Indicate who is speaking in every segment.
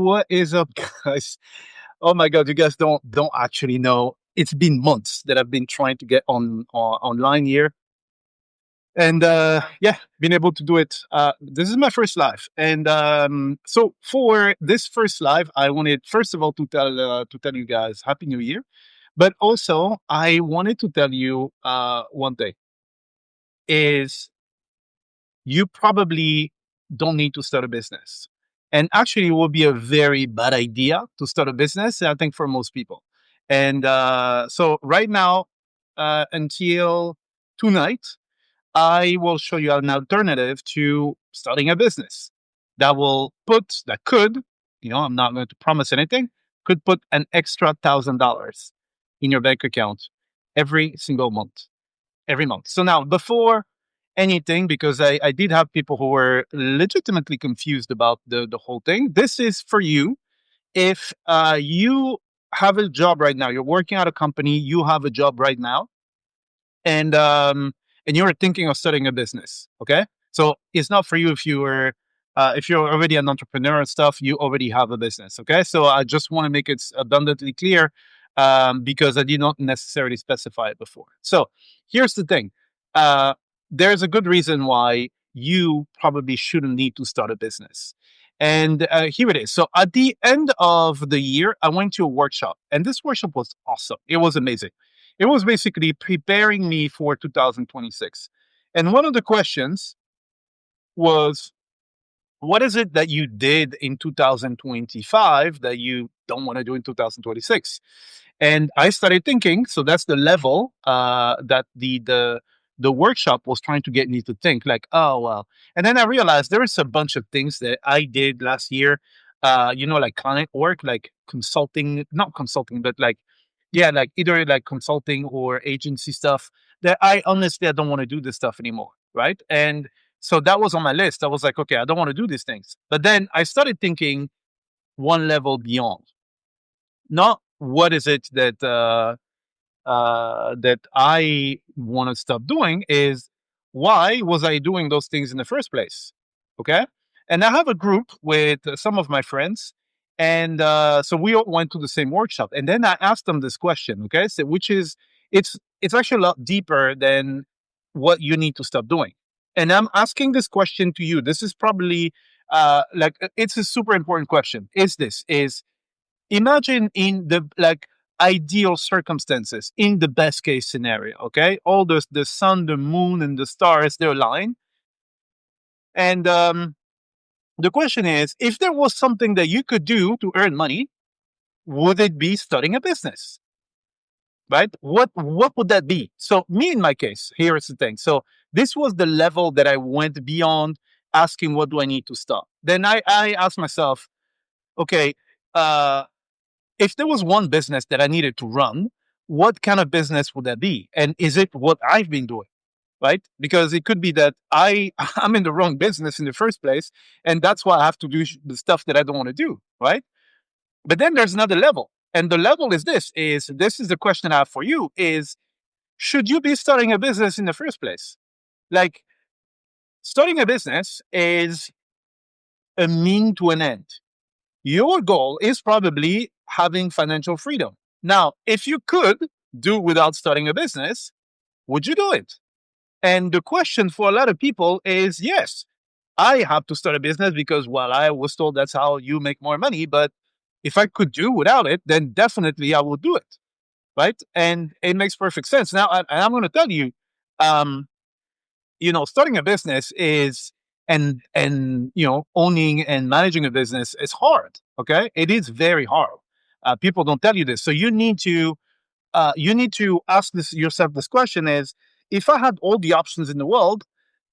Speaker 1: what is up, guys? Oh my god, you guys don't actually know. It's been months that I've been trying to get online here, and yeah, been able to do it. This is my first live, and so for this first live, I wanted first of all to tell you guys Happy New Year, but also I wanted to tell you one thing is you probably don't need to start a business. And actually, it will be a very bad idea to start a business, I think, for most people. And so, right now, until tonight, I will show you an alternative to starting a business that could, I'm not going to promise anything, could put an extra $1,000 in your bank account every single month every month. So now, before anything, because I did have people who were legitimately confused about the whole thing, this is for you. If you have a job right now, you're working at a company, you have a job right now, and you're thinking of starting a business. Okay, so it's not for you if you're already an entrepreneur and stuff, you already have a business. Okay, so I just want to make it abundantly clear, because I did not necessarily specify it before. So here's the thing: uh, there's a good reason why you probably shouldn't need to start a business. And here it is. So at the end of the year, I went to a workshop, and this workshop was awesome. It was amazing. It was basically preparing me for 2026. And one of the questions was, what is it that you did in 2025 that you don't want to do in 2026? And I started thinking, so that's the level that the workshop was trying to get me to think, like, oh well. And then I realized there is a bunch of things that I did last year, like client work, like consulting, not consulting, but like, yeah, like either like consulting or agency stuff that I don't want to do this stuff anymore, right? And so that was on my list. I was like, okay, I don't want to do these things. But then I started thinking one level beyond. Not what is it that I want to stop doing, is why was I doing those things in the first place? Okay. And I have a group with some of my friends. And so we all went to the same workshop. And then I asked them this question. Okay. So, which is, it's actually a lot deeper than what you need to stop doing. And I'm asking this question to you. This is probably it's a super important question. Is imagine in the like ideal circumstances, in the best case scenario, okay, all the sun, the moon, and the stars, they're aligned. And the question is, if there was something that you could do to earn money, would it be starting a business? Right, what would that be? So me, in my case, here is the thing. So this was the level that I went beyond asking, what do I need to stop? Then I asked myself, okay, uh if there was one business that I needed to run, what kind of business would that be? And is it what I've been doing? Right? Because it could be that I'm in the wrong business in the first place, and that's why I have to do the stuff that I don't want to do. Right? But then there's another level, and the level is this is the question I have for you: is should you be starting a business in the first place? Like, starting a business is a mean to an end. Your goal is probably having financial freedom. Now, if you could do without starting a business, would you do it? And the question for a lot of people is, yes, I have to start a business because, well, I was told that's how you make more money. But if I could do without it, then definitely I would do it. Right. And it makes perfect sense. Now, and I'm going to tell you, um, starting a business is, and owning and managing a business is hard. Okay, it is very hard. People don't tell you this, so you need to ask yourself this question: is, if I had all the options in the world,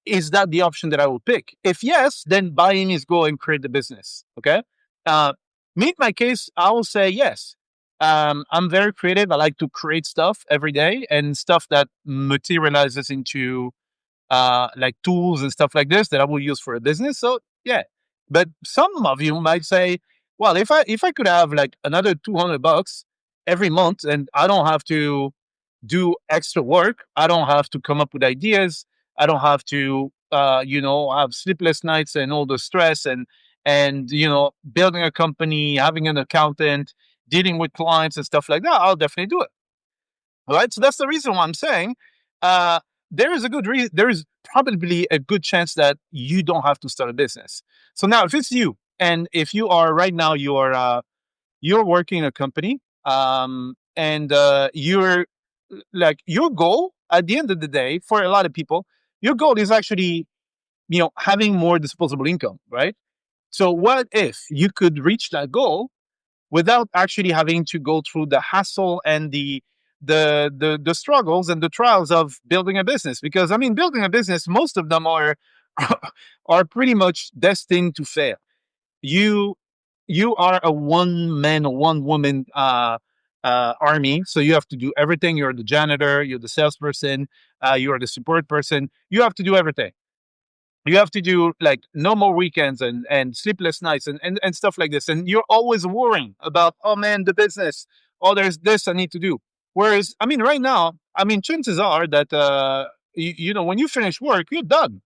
Speaker 1: is that the option that I will pick? If yes, then by any means go and create the business. Okay. Uh, Me, in my case, I will say yes. I'm very creative. I like to create stuff every day, and stuff that materializes into like tools and stuff like this that I will use for a business. So yeah, but some of you might say, well, if I could have like another $200 every month, and I don't have to do extra work, I don't have to come up with ideas, I don't have to have sleepless nights and all the stress and building a company, having an accountant, dealing with clients and stuff like that, I'll definitely do it. All right. So that's the reason why I'm saying uh, there is a good reason. There is probably a good chance that you don't have to start a business. So now, if it's you, and if you are right now, you're working in a company, and you're like your goal at the end of the day for a lot of people, your goal is actually having more disposable income, right? So what if you could reach that goal without actually having to go through the hassle and the struggles and the trials of building a business? Because I mean, building a business, most of them are are pretty much destined to fail. You you are a one man or one woman army, so you have to do everything. You're the janitor, you're the salesperson, you're the support person. You have to do everything. You have to do like no more weekends and sleepless nights and stuff like this. And you're always worrying about, oh man, the business, oh, there's this I need to do. Whereas, I mean, right now, I mean, chances are that, when you finish work, you're done.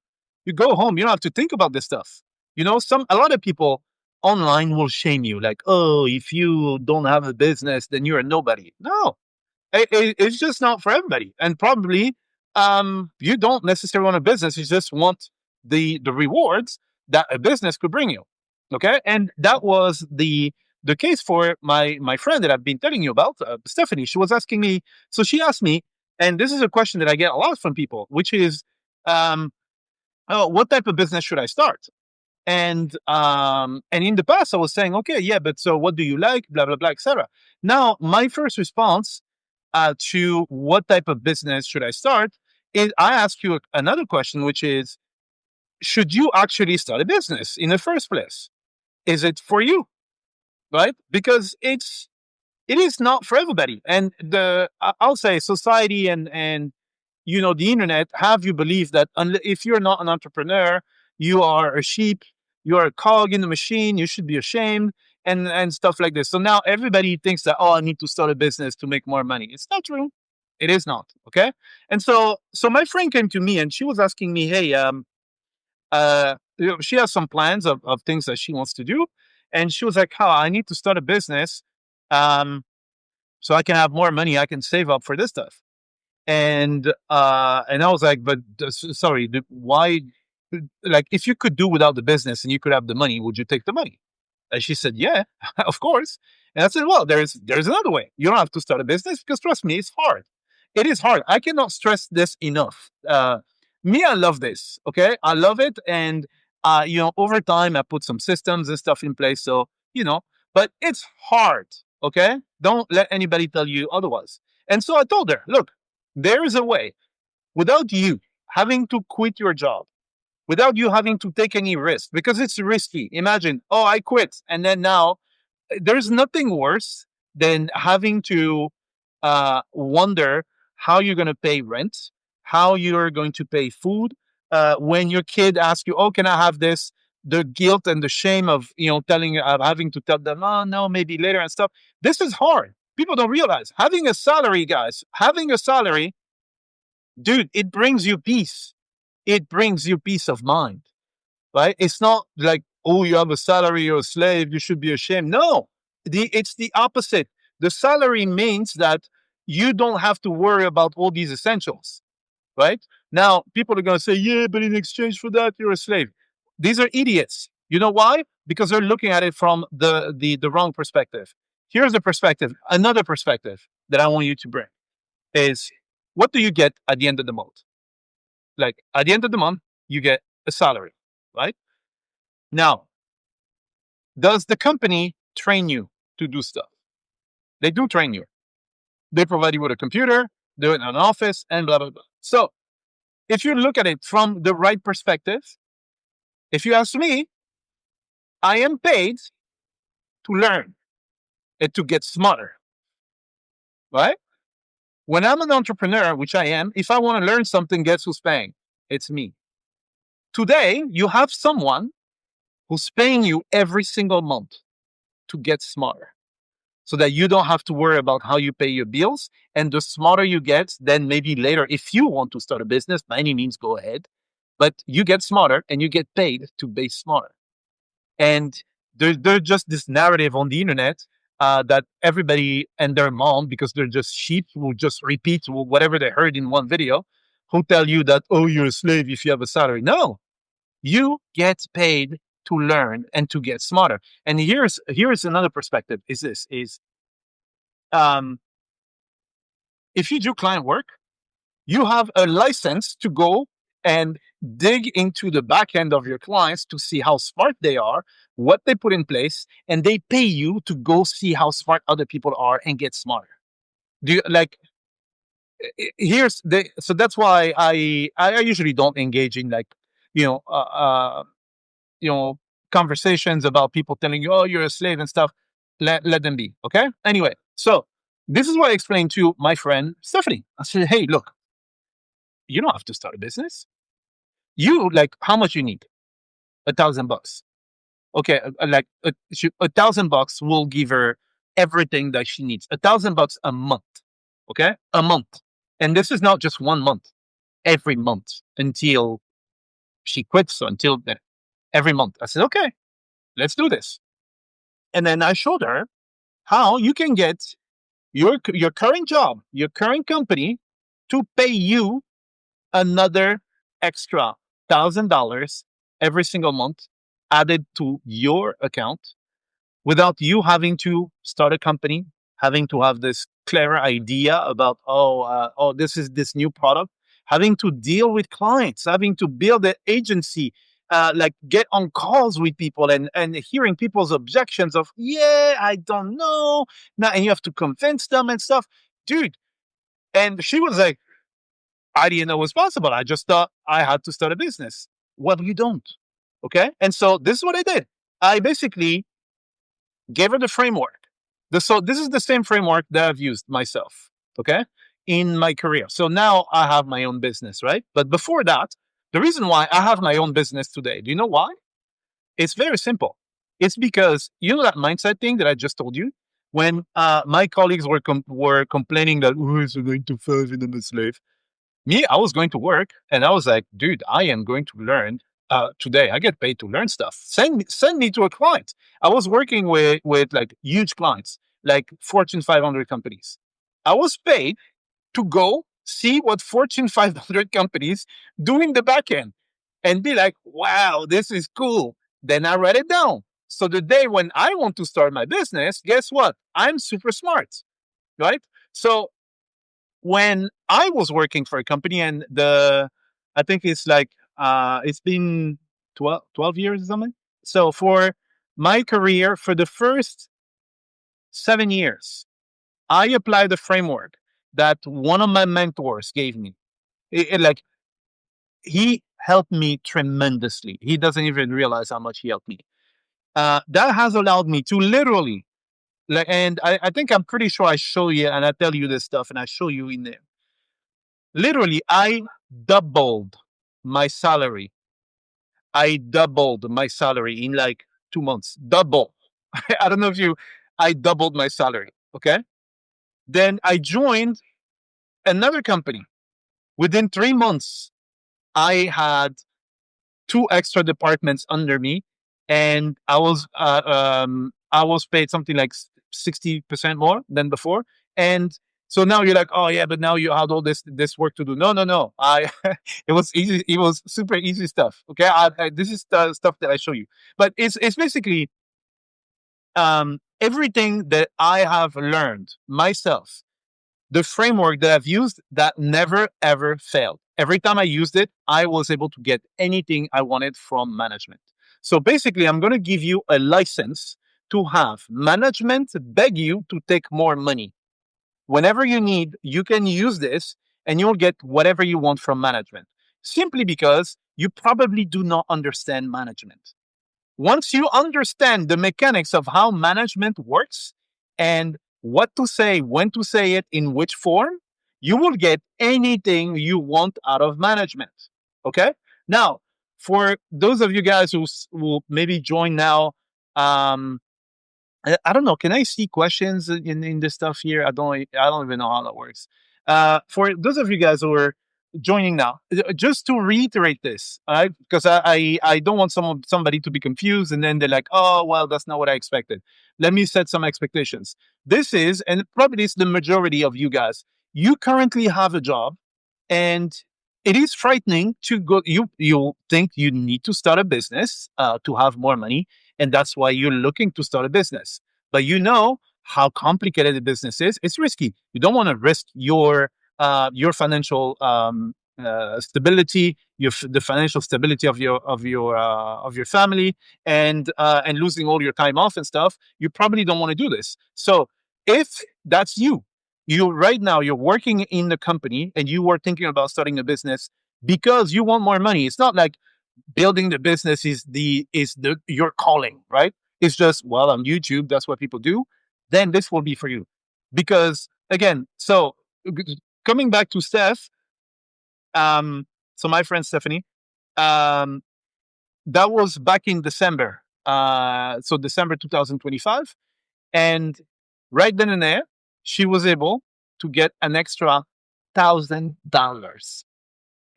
Speaker 1: You go home, you don't have to think about this stuff. A lot of people online will shame you like, oh, if you don't have a business, then you're a nobody. No, it's just not for everybody. And probably you don't necessarily want a business. You just want the rewards that a business could bring you. Okay. And that was the case for my friend that I've been telling you about, Stephanie. She was asking me, so she asked me, and this is a question that I get a lot from people, which is, um, oh, what type of business should I start? And in the past I was saying, okay, yeah, but so what do you like? Blah blah blah, etc. Now my first response to what type of business should I start is I ask you another question, which is, should you actually start a business in the first place? Is it for you? Right? Because it is not for everybody. And I'll say society and the internet have you believe that if you're not an entrepreneur, you are a sheep, you're a cog in the machine, you should be ashamed, and stuff like this. So now everybody thinks that, oh, I need to start a business to make more money. It's not true. It is not. Okay. And so my friend came to me and she was asking me, hey, she has some plans of things that she wants to do. And she was like, oh, I need to start a business um, so I can have more money. I can save up for this stuff. And I was like, but sorry, why? Like, if you could do without the business and you could have the money, would you take the money? And she said, yeah, of course. And I said, well, there's another way. You don't have to start a business because trust me, it's hard. It is hard. I cannot stress this enough. Me, I love this. Okay, I love it, and over time, I put some systems and stuff in place. So but it's hard. Okay, don't let anybody tell you otherwise. And so I told her, look, there is a way without you having to quit your job, without you having to take any risk, because it's risky. Imagine, oh, I quit. And then now there's nothing worse than having to wonder how you're going to pay rent, how you're going to pay food. When your kid asks you, oh, can I have this? The guilt and the shame of, having to tell them, oh, no, maybe later and stuff. This is hard. People don't realize having a salary, guys, having a salary, dude, it brings you peace. It brings you peace of mind, right? It's not like, oh, you have a salary, you're a slave, you should be ashamed. No, it's the opposite. The salary means that you don't have to worry about all these essentials, right? Now, people are going to say, yeah, but in exchange for that, you're a slave. These are idiots. You know why? Because they're looking at it from the wrong perspective. Here's the perspective, another perspective that I want you to bring is, what do you get at the end of the month? Like at the end of the month, you get a salary, right? Now, does the company train you to do stuff? They do train you. They provide you with a computer, do it in an office, and blah, blah, blah. So if you look at it from the right perspective, if you ask me, I am paid to learn and to get smarter, right? When I'm an entrepreneur, which I am, if I want to learn something, guess who's paying? It's me. Today, you have someone who's paying you every single month to get smarter so that you don't have to worry about how you pay your bills. And the smarter you get, then maybe later, if you want to start a business, by any means, go ahead. But you get smarter and you get paid to be smarter. And there's just this narrative on the internet that everybody and their mom, because they're just sheep, will just repeat whatever they heard in one video, who tell you that, oh, you're a slave if you have a salary. No, you get paid to learn and to get smarter. And here's another perspective: is this is um, if you do client work, you have a license to go and dig into the back end of your clients to see how smart they are, what they put in place, and they pay you to go see how smart other people are and get smarter. Do you like? Here's the so that's why I usually don't engage in like you know uh, uh you know conversations about people telling you, oh, you're a slave and stuff. Let them be. Okay. Anyway, so this is what I explained to my friend Stephanie. I said, hey, look, you don't have to start a business. You like how much you need? $1,000. Okay, $1,000 will give her everything that she needs. $1,000 a month. Okay, a month, and this is not just 1 month. Every month until she quits, or until then, every month. I said, okay, let's do this. And then I showed her how you can get your current job, your current company, to pay you another extra $1,000 every single month added to your account without you having to start a company, having to have this clear idea about, this is this new product, having to deal with clients, having to build an agency, like get on calls with people and hearing people's objections of, yeah, I don't know. Now, and you have to convince them and stuff. Dude. And she was like, I didn't know it was possible. I just thought I had to start a business. Well, you don't. Okay. And so this is what I did. I basically gave her the framework. So this is the same framework that I've used myself. Okay. In my career. So now I have my own business, right? But before that, the reason why I have my own business today, do you know why? It's very simple. It's because you know that mindset thing that I just told you? When my colleagues were complaining that, oh, it's going to five and I'm a slave. Me, I was going to work and I was like, dude, I am going to learn today. I get paid to learn stuff. Send me to a client. I was working with like huge clients, like Fortune 500 companies. I was paid to go see what Fortune 500 companies do in the back end and be like, wow, this is cool. Then I write it down. So the day when I want to start my business, guess what? I'm super smart, right? So when I was working for a company and I think it's like, it's been 12 years or something. So for my career, for the first 7 years, I applied the framework that one of my mentors gave me. Like he helped me tremendously. He doesn't even realize how much he helped me. That has allowed me to literally, like, and I think I'm pretty sure I show you and I tell you this stuff and I show you in there. Literally, I doubled my salary. I doubled my salary in like 2 months. Double. I don't know if I doubled my salary. Okay. Then I joined another company. Within 3 months, I had two extra departments under me, and I was paid something like 60% more than before. And so now you're like, oh yeah, but now you had all this work to do. No, no, no. I it was easy. It was super easy stuff. Okay, this is the stuff that I show you. But it's basically everything that I have learned myself, the framework that I've used that never ever failed. Every time I used it, I was able to get anything I wanted from management. So basically, I'm going to give you a license to have management beg you to take more money. Whenever you need, you can use this and you'll get whatever you want from management, simply because you probably do not understand management. Once you understand the mechanics of how management works and what to say, when to say it, in which form, you will get anything you want out of management. Okay. Now, for those of you guys who will maybe join now, I don't know. Can I see questions in this stuff here? I don't even know how that works. For those of you guys who are joining now. Just to reiterate this, all right? Because I don't want somebody to be confused and then they're like, oh well, that's not what I expected. Let me set some expectations. This is, and probably it's the majority of you guys. You currently have a job, and it is frightening to go. You think you need to start a business to have more money, and that's why you're looking to start a business. But you know how complicated the business is. It's risky. You don't want to risk your financial stability, the financial stability of your family, and losing all your time off and stuff. You probably don't want to do this. So if that's you, you right now you're working in the company and you were thinking about starting a business because you want more money. It's not like building the business is the your calling, right? It's just, well, on YouTube, that's what people do. Then this will be for you, because again, so coming back to Steph, um, so my friend Stephanie, um, that was back in December, so December 2025, and right then and there, she was able to get an extra $1,000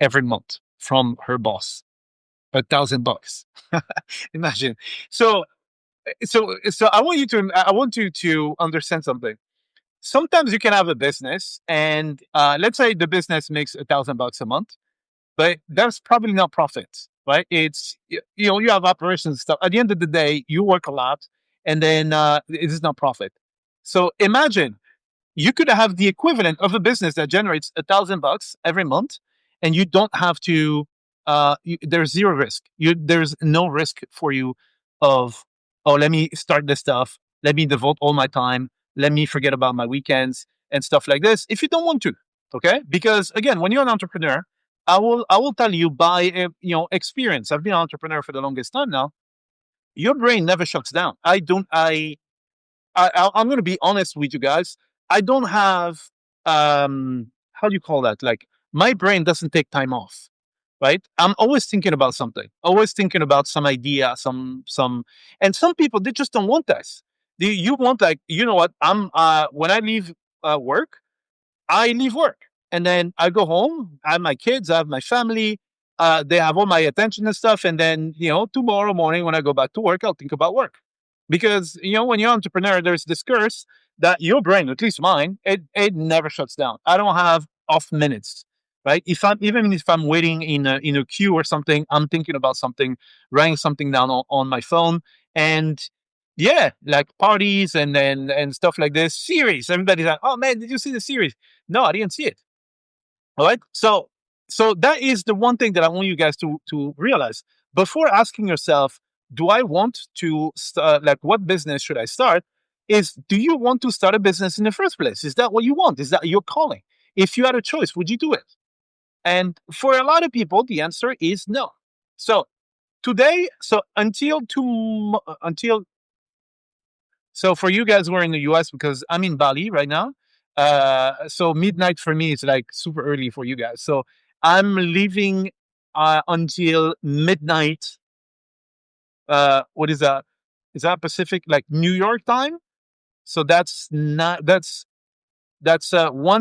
Speaker 1: every month from her boss. $1,000. Imagine. So, so I want you to understand something. Sometimes you can have a business, and let's say the business makes $1,000 a month, but that's probably not profit, right? You know, you have operations and stuff. At the end of the day, you work a lot, and then it is not profit. So imagine you could have the equivalent of a business that generates $1,000 every month, and you don't have to. There's zero risk. There's no risk for you of, oh, let me start this stuff. Let me devote all my time. Let me forget about my weekends and stuff like this. If you don't want to, okay? Because again, when you're an entrepreneur, I will tell you by experience. I've been an entrepreneur for the longest time now. Your brain never shuts down. I don't. I'm going to be honest with you guys. I don't have how do you call that? Like, my brain doesn't take time off, right? I'm always thinking about something. Always thinking about some idea, and some people, they just don't want this. You want, like, you know what? When I leave work, I leave work and then I go home. I have my kids, I have my family. They have all my attention and stuff. And then, tomorrow morning when I go back to work, I'll think about work. Because, when you're an entrepreneur, there's this curse that your brain, at least mine, it never shuts down. I don't have off minutes, right? Even if I'm waiting in a queue or something, I'm thinking about something, writing something down on my phone. And yeah, like parties and stuff like this. Series. Everybody's like, oh man, did you see the series? No, I didn't see it. All right. So that is the one thing that I want you guys to realize before asking yourself, do I want to start, like, what business should I start? Is, do you want to start a business in the first place? Is that what you want? Is that your calling? If you had a choice, would you do it? And for a lot of people, the answer is no. So today, so until so for you guys who are in the US, because I'm in Bali right now, so midnight for me is like super early for you guys. So I'm leaving until midnight. What is that? Is that Pacific, like New York time? So that's 1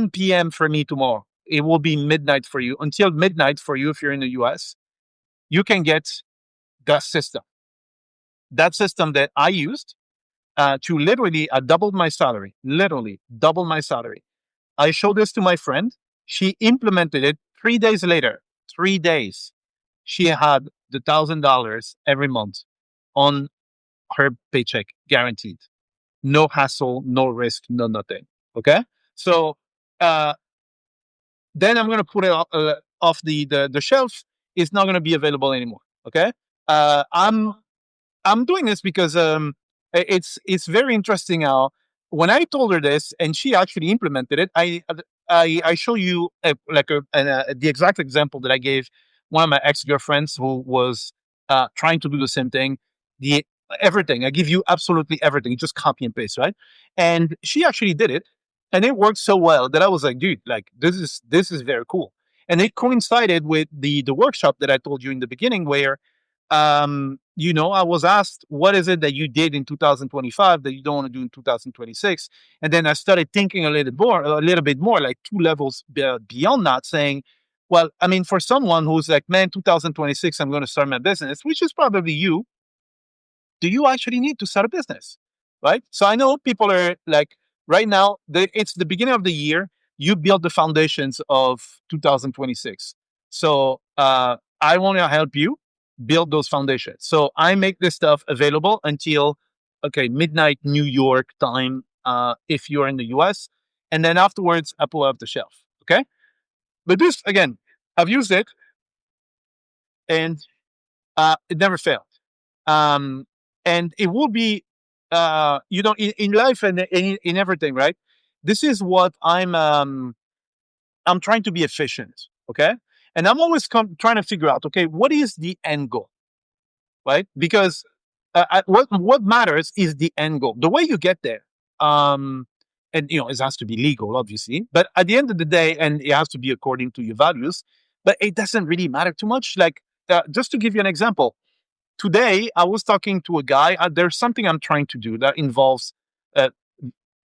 Speaker 1: p.m. for me tomorrow. It will be midnight for you. Until midnight for you if you're in the US, you can get that system. That system that I used to literally, I doubled my salary, literally double my salary. I showed this to my friend. She implemented it 3 days later. 3 days. She had the $1,000 every month on her paycheck, guaranteed. No hassle, no risk, no nothing. Okay. So uh, then I'm going to put it off the shelf. It's not going to be available anymore. Okay. Uh, I'm I'm doing this because it's very interesting how when I told her this and she actually implemented it, I show you the exact example that I gave one of my ex girlfriends who was trying to do the same thing. The Everything I give you, absolutely everything, just copy and paste, right? And she actually did it, and it worked so well that I was like, dude, like, this is very cool. And it coincided with the workshop that I told you in the beginning, where I was asked, what is it that you did in 2025 that you don't want to do in 2026? And then I started thinking a little bit more, like two levels beyond that, saying, Well, I mean, for someone who's like, man, 2026, I'm going to start my business, which is probably you, do you actually need to start a business? Right. So I know people are like, right now, it's the beginning of the year. You build the foundations of 2026. So I want to help you build those foundations. So I make this stuff available until, okay, midnight New York time, if you're in the US. And then afterwards, I pull it off the shelf. Okay. But this, again, I've used it and it never failed. Um, and it will be, in life and in everything, right? This is what I'm trying to be efficient. Okay. And I'm always trying to figure out, okay, what is the end goal, right? Because what matters is the end goal, the way you get there. Um, and it has to be legal, obviously, but at the end of the day, and it has to be according to your values. But it doesn't really matter too much. Like, just to give you an example, today I was talking to a guy. There's something I'm trying to do that involves uh,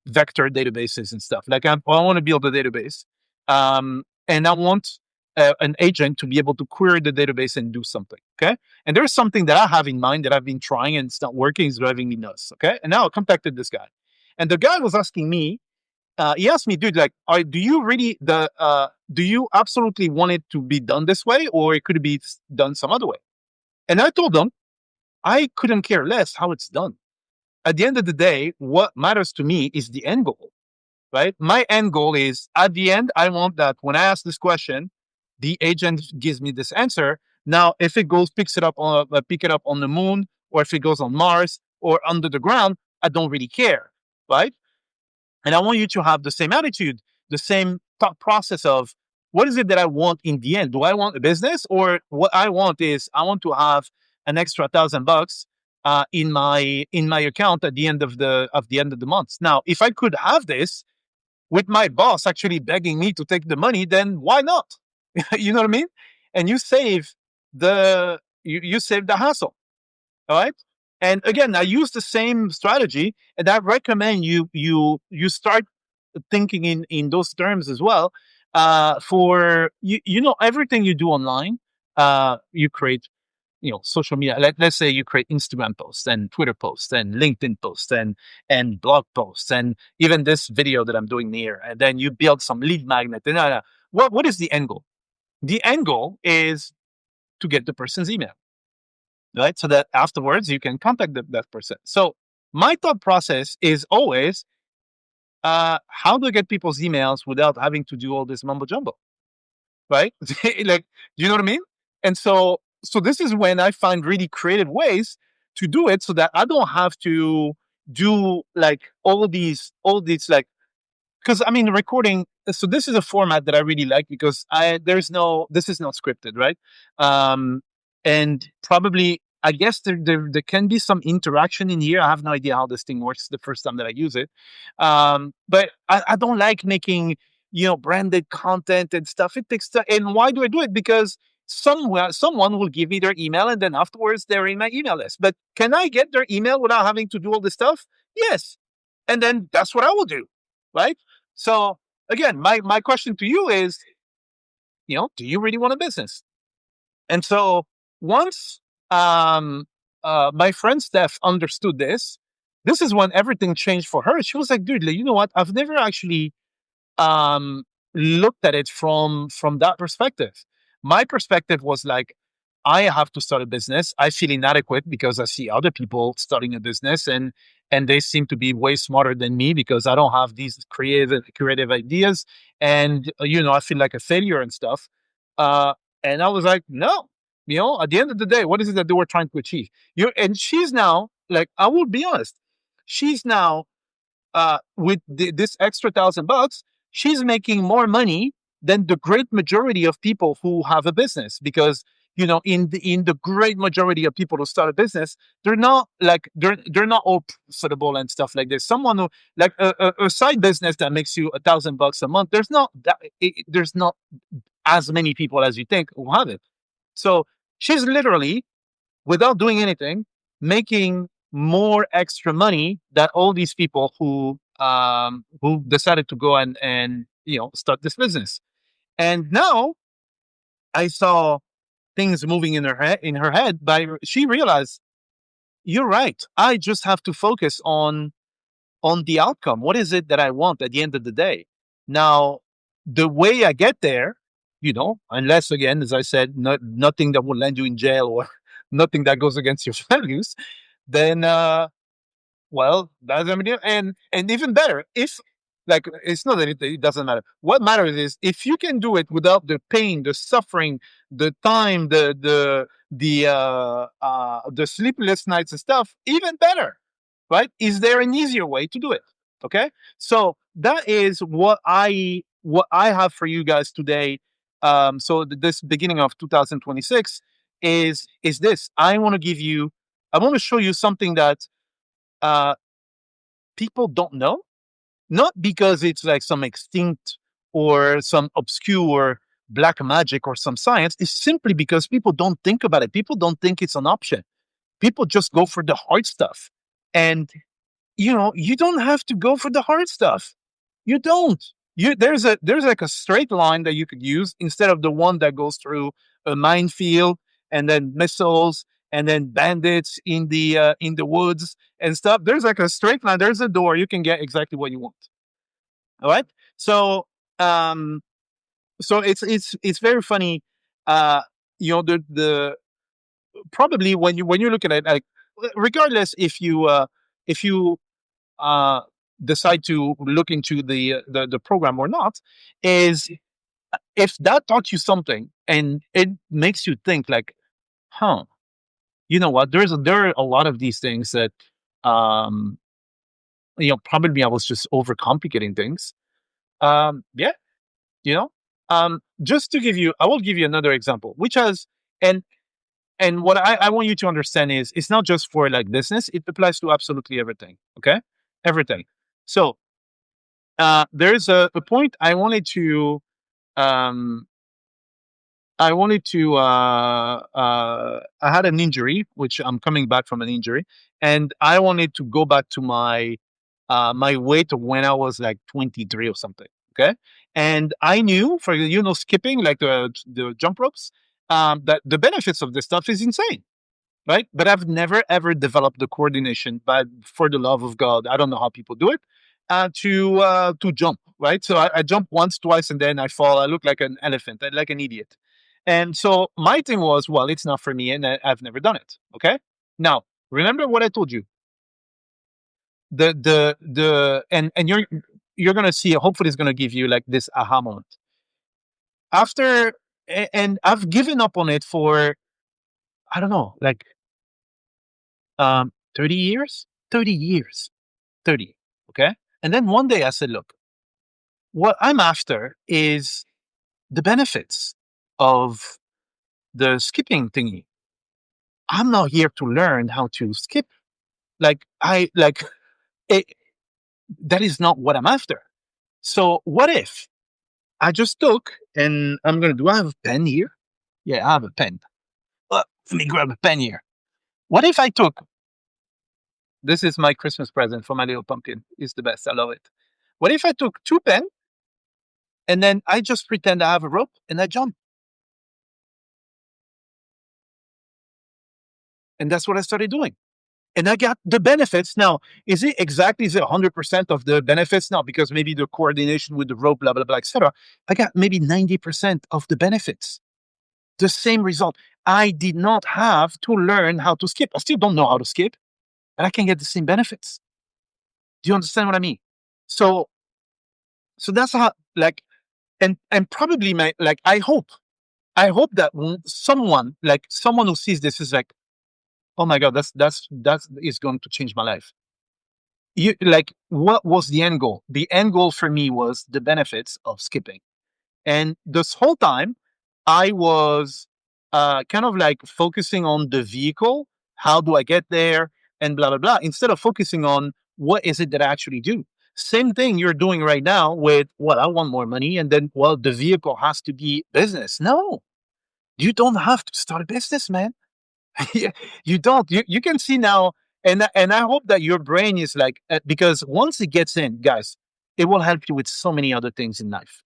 Speaker 1: vector databases and stuff. Like, I want to build a database, and I want an agent to be able to query the database and do something. Okay, and there's something that I have in mind that I've been trying and it's not working. It's driving me nuts. Okay, and now I contacted this guy, and the guy was asking me. He asked me, dude, like, do you really do you absolutely want it to be done this way, or it could be done some other way? And I told him I couldn't care less how it's done. At the end of the day, what matters to me is the end goal, right? My end goal is, at the end, I want that when I ask this question, the agent gives me this answer. Now, if it goes, pick it up on the moon, or if it goes on Mars or under the ground, I don't really care, right? And I want you to have the same attitude, the same thought process of, what is it that I want in the end? Do I want a business, or what I want is, I want to have an extra $1,000 in my account at the end of the month. Now, if I could have this with my boss actually begging me to take the money, then why not? You know what I mean? And you save the hassle. All right. And again, I use the same strategy, and I recommend you start thinking in those terms as well. For everything you do online, you create social media. Let's say you create Instagram posts and Twitter posts and LinkedIn posts and blog posts and even this video that I'm doing here. And then you build some lead magnet. And what is the end goal? The end goal is to get the person's email, right? So that afterwards you can contact that person. So my thought process is always, how do I get people's emails without having to do all this mumbo jumbo, right? Like, do you know what I mean? And so this is when I find really creative ways to do it, so that I don't have to do like all these like, because I mean, recording. So this is a format that I really like, because this is not scripted, right? Um, and probably, I guess there can be some interaction in here. I have no idea how this thing works the first time that I use it. But I don't like making branded content and stuff. It takes time. And why do I do it? Because someone will give me their email, and then afterwards they're in my email list. But can I get their email without having to do all this stuff? Yes. And then that's what I will do, right? So again, my question to you is, do you really want a business? And so once um my friend Steph understood this is when everything changed for her. She was like, dude, like, you know what? I've never actually um looked at it from that perspective. My perspective was like, I have to start a business. I feel inadequate because I see other people starting a business, and they seem to be way smarter than me because I don't have these creative ideas, and I feel like a failure and stuff. uh and I was like, no, at the end of the day, what is it that they were trying to achieve? And she's now, like, I will be honest, she's now, with this extra $1,000, she's making more money than the great majority of people who have a business. Because in the great majority of people who start a business, they're not like they're not all profitable and stuff like this. Someone who, like, a side business that makes you $1,000 a month, there's not as many people as you think who have it. So she's literally, without doing anything, making more extra money than all these people who decided to go and start this business. And now I saw things moving in her head, but she realized, you're right. I just have to focus on the outcome. What is it that I want at the end of the day? Now, the way I get there, unless again, as I said, nothing that will land you in jail or nothing that goes against your values, then well, that's I mean, and even better, if like it's not that it doesn't matter. What matters is if you can do it without the pain, the suffering, the time, the sleepless nights and stuff. Even better, right? Is there an easier way to do it? Okay, so that is what I have for you guys today. So this beginning of 2026 is this. I want to show you something that uh, people don't know, not because it's like some extinct or some obscure black magic or some science. It's simply because people don't think about it. People don't think it's an option. People just go for the hard stuff. And you don't have to go for the hard stuff. You don't. There's like a straight line that you could use instead of the one that goes through a minefield and then missiles and then bandits in the woods and stuff. There's like a straight line. There's a door. You can get exactly what you want. All right. So um it's very funny. Uh the probably when you look at it, like regardless if you uh, decide to look into the program or not, is if that taught you something and it makes you think like, huh, you know what? There are a lot of these things that um, probably I was just overcomplicating things. Yeah, you know. Just to give you, I will give you another example, which has and and what I want you to understand is it's not just for like business; it applies to absolutely everything. Okay, everything. So there's a point um, I wanted to I had an injury, which I'm coming back from an injury, and I wanted to go back to my weight of when I was like 23 or something. Okay, and I knew for skipping like the jump ropes, that the benefits of this stuff is insane, right? But I've never ever developed the coordination. But for the love of God, I don't know how people do it. To jump, right? So I jump once, twice, and then I fall. I look like an elephant, like an idiot. And so my thing was, well, it's not for me, and I've never done it. Okay. Now remember what I told you. And you're gonna see. Hopefully, it's gonna give you like this aha moment. After and I've given up on it for I don't know, like 30 years, 30 years, 30. Okay. And then one day I said, look, what I'm after is the benefits of the skipping thingy. I'm not here to learn how to skip. Like it, that is not what I'm after. So what if I just took and I'm gonna do I have a pen here? Yeah, I have a pen. Let me grab a pen here. What if I took this is my Christmas present for my little pumpkin. It's the best. I love it. What if I took two pen and then I just pretend I have a rope and I jump? And that's what I started doing. And I got the benefits. Now, is it 100% of the benefits? No, because maybe the coordination with the rope, blah, blah, blah, etc. I got maybe 90% of the benefits. The same result. I did not have to learn how to skip. I still don't know how to skip, and I can get the same benefits. Do you understand what I mean? So, so that's how, like, and probably I hope that someone who sees this is like, oh my God, that's is going to change my life. What was the end goal? The end goal for me was the benefits of skipping. And this whole time I was kind of like focusing on the vehicle. How do I get there? And blah, blah, blah, instead of focusing on what is it that I actually do. Same thing you're doing right now with, well, I want more money. And then, well, the vehicle has to be business. No, you don't have to start a business, man. Yeah, you don't. You can see now, and I hope that your brain is like because once it gets in, guys, it will help you with so many other things in life.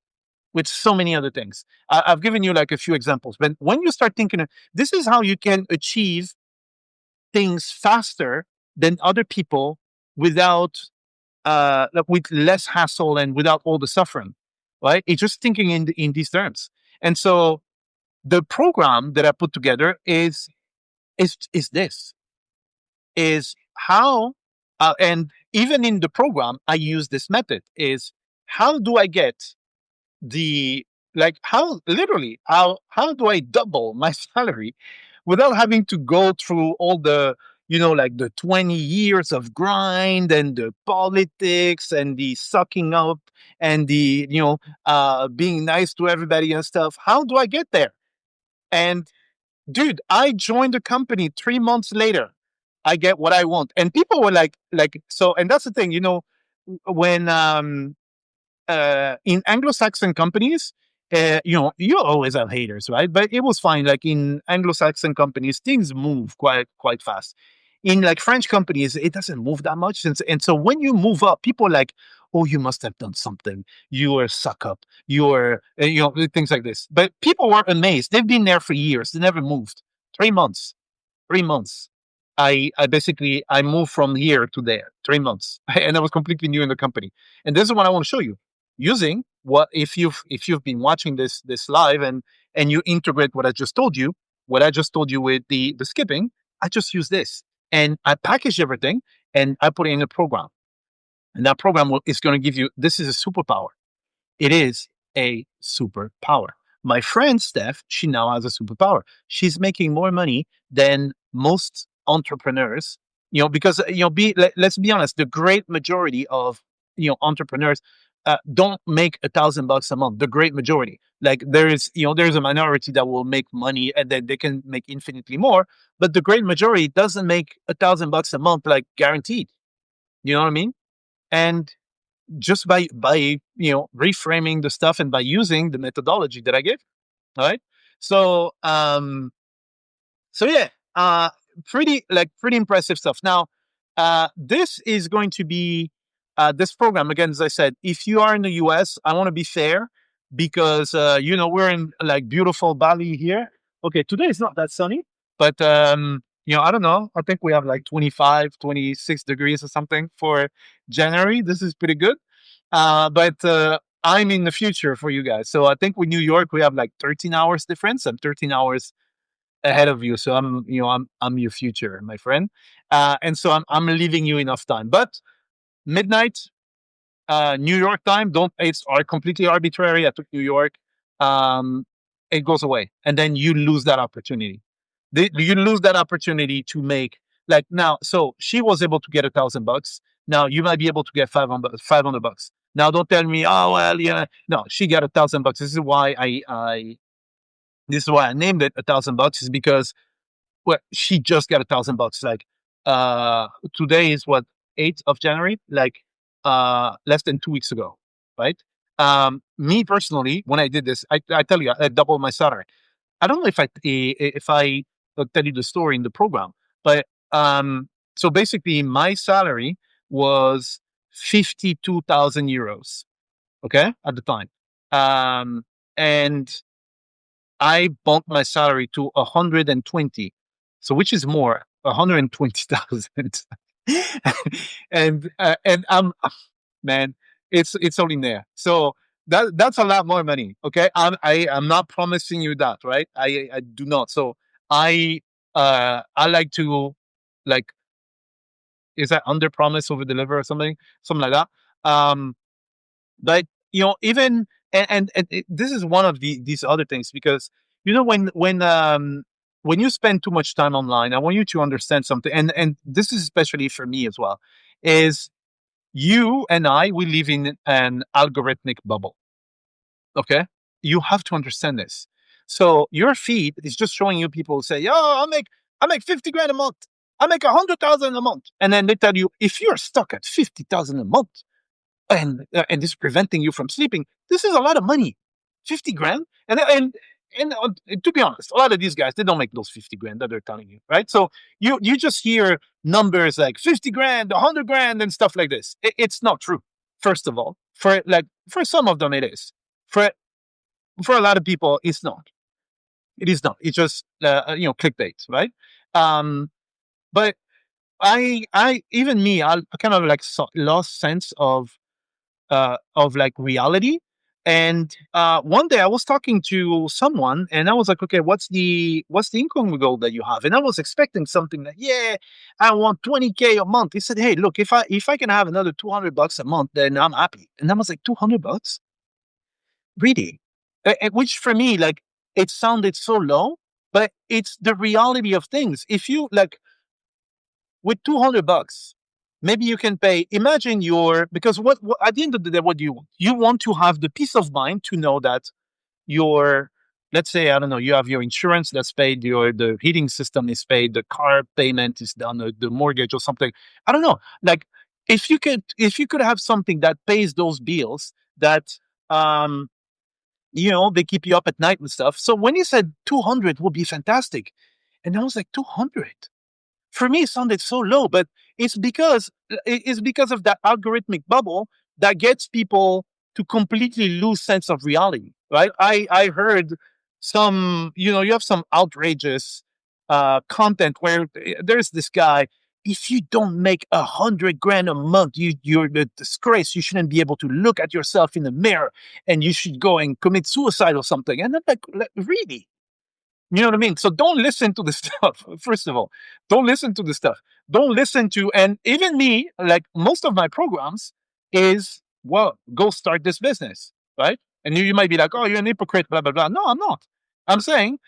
Speaker 1: with so many other things. I've given you like a few examples, but when you start thinking, this is how you can achieve things faster than other people without like with less hassle and without all the suffering, right? It's just thinking in these terms. And so the program that I put together is this is how and even in the program I use this method is how do I get the like how literally how do I double my salary without having to go through all the like the 20 years of grind and the politics and the sucking up and the being nice to everybody and stuff. How do I get there? And dude, I joined the company 3 months later. I get what I want. And people were like, so, and that's the thing, when, in Anglo-Saxon companies, you always have haters, right? But it was fine. Like in Anglo-Saxon companies, things move quite fast. In like French companies, it doesn't move that much. And so when you move up, people are like, oh, you must have done something. You are a suck up. You are, things like this. But people were amazed. They've been there for years. They never moved. 3 months. 3 months. I basically I moved from here to there 3 months, and I was completely new in the company. And this is what I want to show you. Using what if you've been watching this live and you integrate what I just told you with the skipping, I just use this and I package everything and I put it in a program. And that program is going to give you this is a superpower. It is a superpower. My friend Steph, she now has a superpower. She's making more money than most entrepreneurs, because let's be honest, the great majority of entrepreneurs don't make $1,000 a month. The great majority, like there's a minority that will make money and then they can make infinitely more, but the great majority doesn't make $1,000 a month, like guaranteed. You know what I mean? And just by reframing the stuff and by using the methodology that I give. All right. So yeah, pretty impressive stuff. Now, this is going to be this program again. As I said, if you are in the US, I want to be fair because we're in like beautiful Bali here. Okay, today is not that sunny, but I don't know. I think we have like 25, 26 degrees or something for January. This is pretty good. But I'm in the future for you guys. So I think with New York, we have like 13 hours difference. I'm 13 hours ahead of you. So I'm your future, my friend. And so I'm leaving you enough time. But midnight, New York time, don't it's are completely arbitrary. I took New York. Um, it goes away. And then you lose that opportunity. You lose that opportunity to make like now. So she was able to get $1,000. Now you might be able to get 500 bucks. Now don't tell me, oh well, yeah. No, she got $1,000. This is why I named it $1,000 is because well, she just got $1,000. Like today is what 8th of January, like less than 2 weeks ago, right? Me personally, when I did this, I tell you, I doubled my salary. I don't know if I tell you the story in the program, but so basically my salary was 52,000 euros. Okay, at the time, and I bumped my salary to 120, so which is more 120,000, and man, it's only there. So that's a lot more money. Okay, I'm not promising you that, right? I do not. So I like to like is that under promise over deliver or something like that. But even this is one of these other things because when you spend too much time online, I want you to understand something, and this is especially for me as well, is you and we live in an algorithmic bubble. Okay, you have to understand this. So your feed is just showing you people who say, "Yo, I make 50 grand a month. I make 100,000 a month," and then they tell you if you're stuck at 50,000 a month and this is preventing you from sleeping. This is a lot of money, 50 grand. And to be honest, a lot of these guys they don't make those 50 grand that they're telling you, right? So you just hear numbers like 50 grand, 100 grand, and stuff like this. It's not true. First of all, for some of them it is. For For a lot of people, it's not. It is not. It's just clickbait, right? Um, but I even me, I kind of like lost sense of like reality. And one day I was talking to someone, and I was like, "Okay, what's the income goal that you have?" And I was expecting something like, "Yeah, I want 20K a month." He said, "Hey, look, if I can have another $200 a month, then I'm happy." And I was like, "$200, really?" Which for me, like, it sounded so low, but it's the reality of things. If you like with $200, maybe you can pay. Imagine because what at the end of the day, what do you want? You want to have the peace of mind to know that your, let's say, I don't know, you have your insurance that's paid, the heating system is paid, the car payment is done, the mortgage or something. I don't know. Like, if you could have something that pays those bills, that um they keep you up at night and stuff. So when you said 200 would be fantastic, and I was like, 200 for me it sounded so low, but it's because of that algorithmic bubble that gets people to completely lose sense of reality, right? I heard some, you have some outrageous content where there's this guy. If you don't make 100 grand a month, you're a disgrace. You shouldn't be able to look at yourself in the mirror, and you should go and commit suicide or something. And I'm like, really? You know what I mean? So don't listen to the stuff. First of all, don't listen to the stuff. Don't listen to, and even me, like most of my programs is, well, go start this business, right? And you might be like, oh, you're an hypocrite, blah, blah, blah. No, I'm not. I'm saying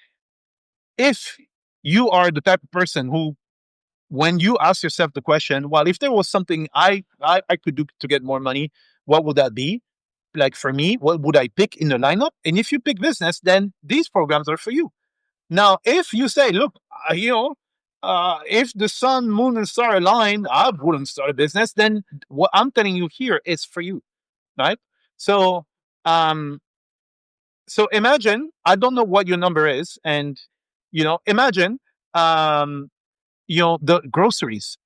Speaker 1: if you are the type of person who, when you ask yourself the question, well, if there was something I could do to get more money, what would that be? Like for me, what would I pick in the lineup? And if you pick business, then these programs are for you. Now, if you say, look, if the sun, moon, and star align, I wouldn't start a business, then what I'm telling you here is for you, right? So, um, so imagine, I don't know what your number is, and imagine, um, the groceries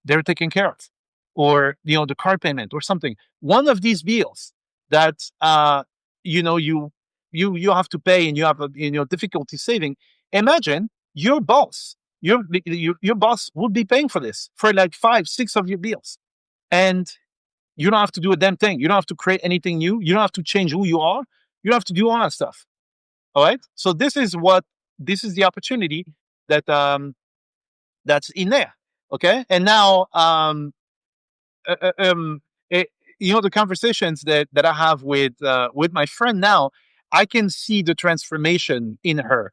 Speaker 1: they're taken care of, or the car payment or something. One of these bills that you know you you have to pay, and you have difficulty saving. Imagine your boss would be paying for this, for like five, six of your bills, and you don't have to do a damn thing. You don't have to create anything new. You don't have to change who you are. You don't have to do all that stuff. All right. So this is the opportunity that that's in there. Okay. And now uh, uh, um, it, the conversations that I have with my friend now, I can see the transformation in her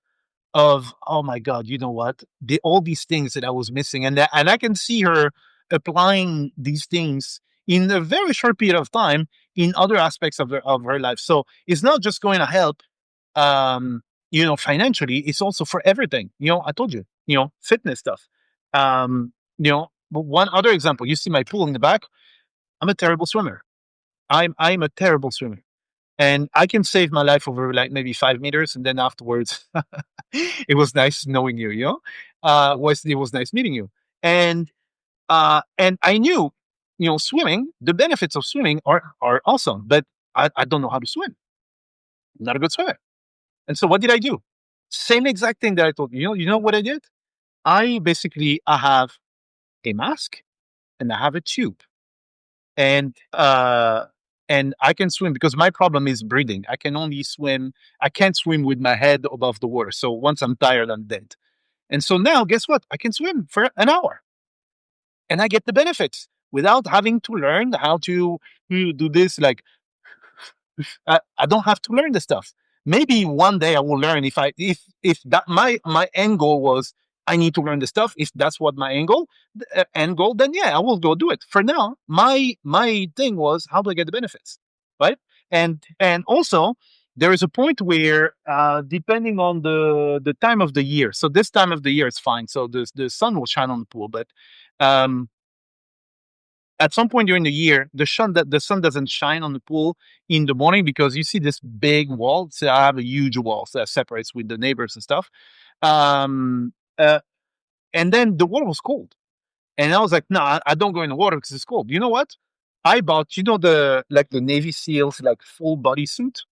Speaker 1: of, oh my god, you know what, all these things that I was missing, and I can see her applying these things in a very short period of time in other aspects of her life. So it's not just going to help, um, financially. It's also for everything. I told you, fitness stuff. But one other example, you see my pool in the back. I'm a terrible swimmer. I'm a terrible swimmer, and I can save my life over like maybe 5 meters, and then afterwards, it was nice knowing you. It was nice meeting you, and I knew, swimming. The benefits of swimming are awesome, but I don't know how to swim. I'm not a good swimmer, and so what did I do? Same exact thing that I told you. You know what I did? I have a mask and I have a tube, and I can swim because my problem is breathing. I can't swim with my head above the water. So once I'm tired, I'm dead. And so now, guess what? I can swim for an hour, and I get the benefits without having to learn how to do this. Like, I don't have to learn the stuff. Maybe one day I will learn, if that my end goal was, I need to learn the stuff. If that's what my end goal, then yeah, I will go do it. For now, my thing was, how do I get the benefits, right? And also, there is a point where, depending on the time of the year. So this time of the year is fine. So the sun will shine on the pool, but um, at some point during the year, the sun doesn't shine on the pool in the morning, because you see this big wall. So I have a huge wall that separates with the neighbors and stuff. Um, uh, and then the water was cold, and I was like, no, I don't go in the water because it's cold. You know what? I bought, the Navy SEALs like full body suit.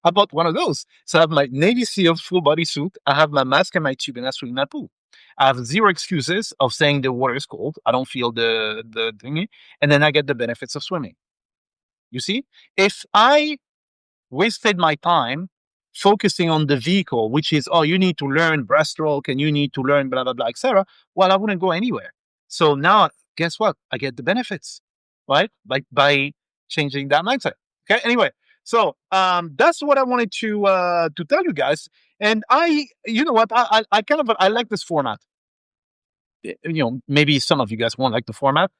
Speaker 1: I bought one of those. So I have my Navy SEAL full body suit. I have my mask and my tube, and I swim in that pool. I have zero excuses of saying the water is cold. I don't feel the thingy, and then I get the benefits of swimming. You see, if I wasted my time focusing on the vehicle, which is, oh, you need to learn breaststroke and you need to learn blah blah blah, etc. Well, I wouldn't go anywhere. So now, guess what? I get the benefits, right? Like by changing that mindset. Okay. Anyway, so that's what I wanted to tell you guys. And you know what? I kind of I like this format. Maybe some of you guys won't like the format.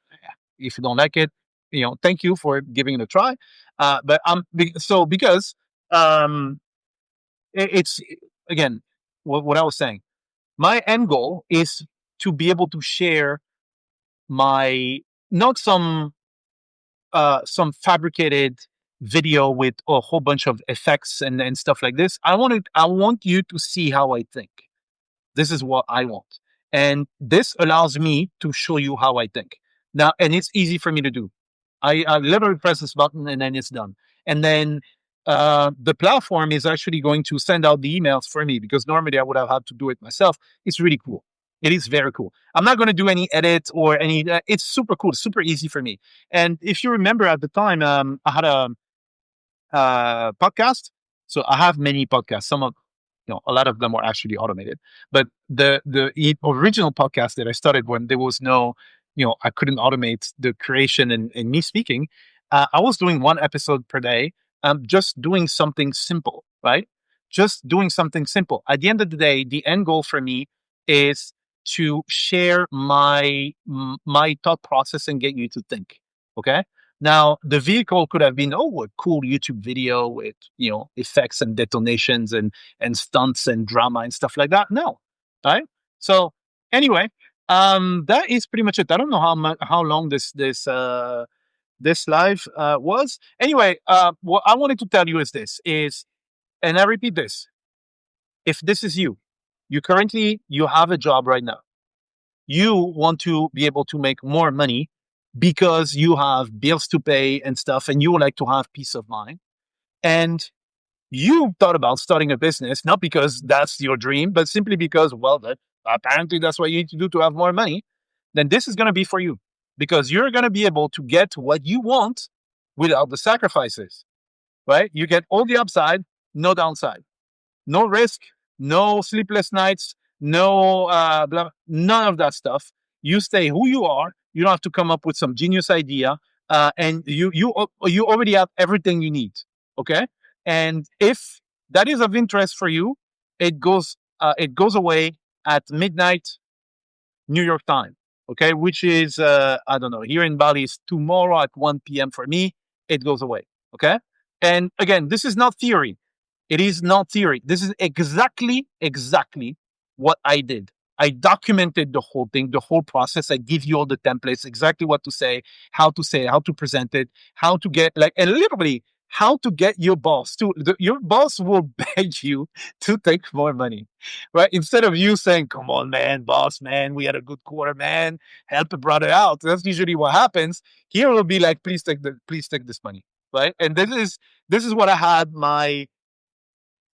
Speaker 1: If you don't like it, thank you for giving it a try. But so because um, it's again what I was saying. My end goal is to be able to share my not some fabricated video with a whole bunch of effects and stuff like this. I want you to see how I think. This is what I want. And this allows me to show you how I think. Now, and it's easy for me to do. I literally press this button and then it's done. And then the platform is actually going to send out the emails for me because normally I would have had to do it myself. It's really cool. It is very cool. I'm not going to do any edit or any. It's super cool, super easy for me. And if you remember at the time, I had a podcast. So I have many podcasts. Some of a lot of them were actually automated. But the original podcast that I started when there was no, I couldn't automate the creation and me speaking. I was doing one episode per day, just doing something simple, right? Just doing something simple. At the end of the day, the end goal for me is to share my thought process and get you to think. Okay. Now, the vehicle could have been, oh, a cool YouTube video with, effects and detonations and stunts and drama and stuff like that. No. Right. So anyway, that is pretty much it. I don't know how long this live was. Anyway, what I wanted to tell you is this is, and I repeat this, if this is you have a job right now, you want to be able to make more money because you have bills to pay and stuff, and you would like to have peace of mind. And you thought about starting a business, not because that's your dream, but simply because, well, apparently that's what you need to do to have more money. Then this is going to be for you because you're going to be able to get what you want without the sacrifices, right? You get all the upside, no downside. No risk, no sleepless nights, no none of that stuff. You stay who you are. You don't have to come up with some genius idea, and you already have everything you need. Okay, and if that is of interest for you, it goes away at midnight New York time. Okay, which is I don't know, here in Bali is tomorrow at 1 p.m. for me. It goes away. Okay, and again, this is not theory. It is not theory. This is exactly what I did. I documented the whole thing, the whole process. I give you all the templates, exactly what to say, how to present it, how to get and literally how to get your boss to your boss will beg you to take more money, right? Instead of you saying, "Come on, man, boss, man, we had a good quarter, man, help a brother out." That's usually what happens. Here it will be like, please take this money, right? And this is what I had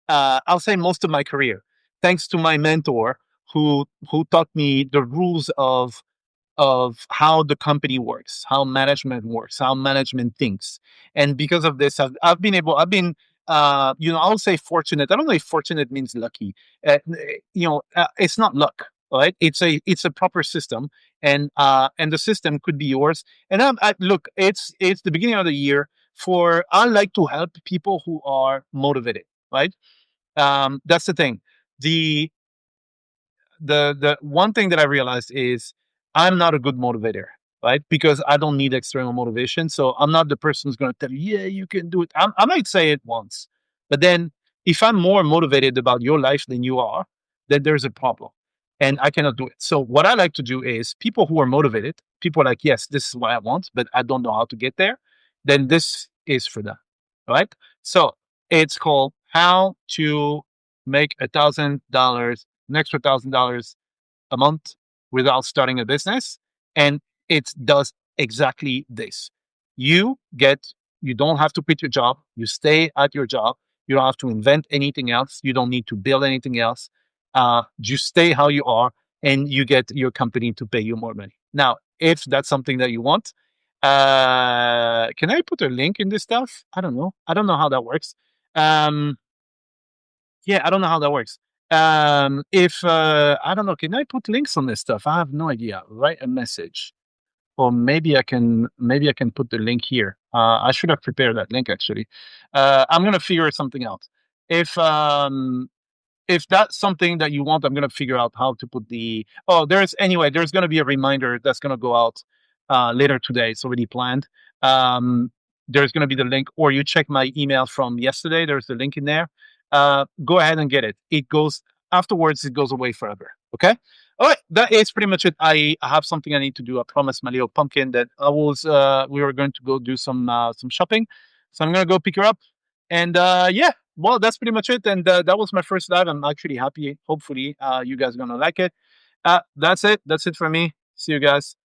Speaker 1: I'll say most of my career, thanks to my mentor who taught me the rules of how the company works, how management works, how management thinks. And because of this, I've been, I'll say fortunate. I don't know if fortunate means lucky. It's not luck, right? It's a proper system, and the system could be yours. And look, it's the beginning of the year. I like to help people who are motivated, right? That's the thing. The the one thing that I realized is I'm not a good motivator, right? Because I don't need external motivation. So I'm not the person who's going to tell you, yeah, you can do it. I might say it once, but then if I'm more motivated about your life than you are, then there's a problem, and I cannot do it. So what I like to do is people who are motivated, people are like, yes, this is what I want, but I don't know how to get there. Then this is for them, right? So it's called how to make $1,000, an extra $1,000 a month without starting a business. And it does exactly this. You get You don't have to quit your job. You stay at your job. You don't have to invent anything else. You don't need to build anything else. You stay how you are, and you get your company to pay you more money. Now, if that's something that you want, can I put a link in this stuff? I don't know. I don't know how that works. Um, yeah, I don't know how that works. If I don't know, can I put links on this stuff? I have no idea. Write a message, or maybe I can put the link here. I should have prepared that link actually. I'm gonna figure something out. If if that's something that you want, I'm gonna figure out how to put the. Oh, there's gonna be a reminder that's gonna go out later today. It's already planned. Um, there's gonna be the link, or you check my email from yesterday. There's the link in there. Go ahead and get it. It goes afterwards. It goes away forever. Okay. All right, that is pretty much it. I have something I need to do. I promised my little pumpkin that we were going to go do some shopping, so I'm gonna go pick her up. And yeah, well, that's pretty much it. And that was my first live. I'm actually happy. Hopefully, you guys are gonna like it. That's it. That's it for me. See you guys.